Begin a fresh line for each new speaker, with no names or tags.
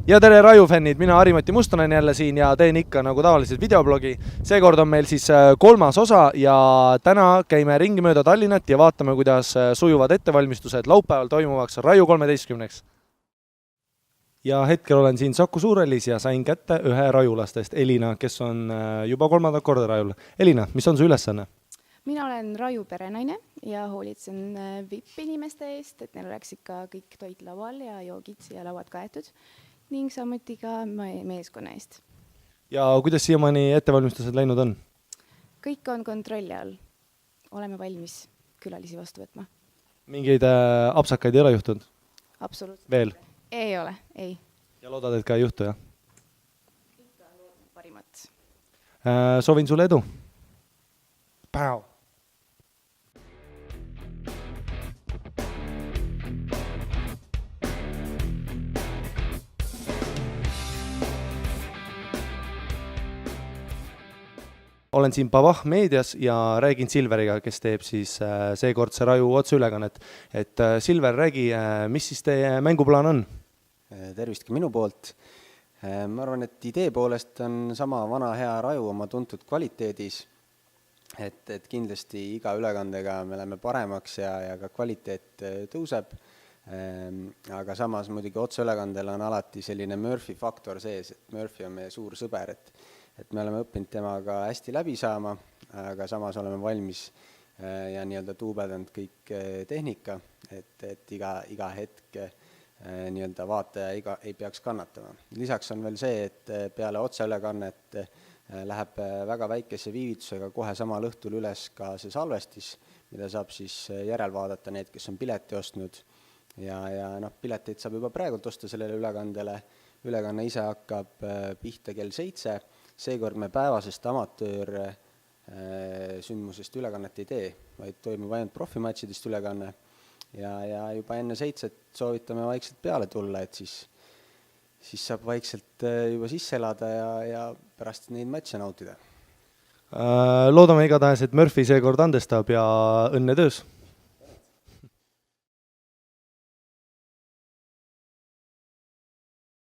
Ja tere Raju-fännid, mina Harimati Mustonen jälle siin ja teen ikka nagu tavaliselt videoblogi. Seekord on meil siis kolmas osa ja täna käime ringi mööda Tallinnat ja vaatame, kuidas sujuvad ettevalmistused laupäeval toimuvaks Raju 13. Ja hetkel olen siin Saku Suurhallis ja sain kätte ühe rajulastest, Elina, kes on juba kolmandat korda rajul. Elina, mis on su ülesanne?
Mina olen Raju perenaine ja hoolitsen VIP-inimeste eest, et neil oleks ikka kõik toit laual ja joogid ja lauad kaetud ning samuti ka meeskonna eest.
Ja kuidas siiamaani ettevalmistused läinud on?
Kõik on kontrolli all. Oleme valmis külalisi vastu võtma.
Mingeid apsakaid ei ole juhtunud?
Absoluutselt.
Veel?
Ei ole, ei.
Ja loodad, et ka ei juhtu, jah?
Ikka loodame parimat.
Soovin sulle edu! Päo! Olen siin Pavah meedias ja räägin Silveriga, kes teeb siis seekordse Raju otseülekannet. Et Silver, räägi, mis siis teie mänguplaan on?
Tervist ka minu poolt. Ma arvan, et idee poolest on sama vana hea Raju oma tuntud kvaliteedis. Et kindlasti iga ülekandega me läheme paremaks ja ka kvaliteet tõuseb. Aga samas muidugi otseülekandel on alati selline Murphy faktor sees, et Murphy on meie suur sõber, et me oleme õppinud temaga hästi läbi saama, aga samas oleme valmis ja nii-öelda tuubedanud kõik tehnika, et iga hetk nii-öelda vaataja ei peaks kannatama. Lisaks on veel see, et peale otseülekannet läheb väga väikese viivitusega kohe samal õhtul üles ka see salvestis, mida saab siis järelvaadata need, kes on pileti ostnud. Ja pileteid saab juba praegult osta sellele ülekandele. Ülekanne ise hakkab pihta kell 7. Seekord me päevasest amatöör sündmusest ülekannet ei tee, vaid toimub ainult profimatsidest ülekanne. Ja juba enne 7 soovitame vaikselt peale tulla, et siis saab vaikselt juba sisse elada ja pärast neid matše nautida.
Loodame igatahes, et Murphy seekord andestab ja õnne töös!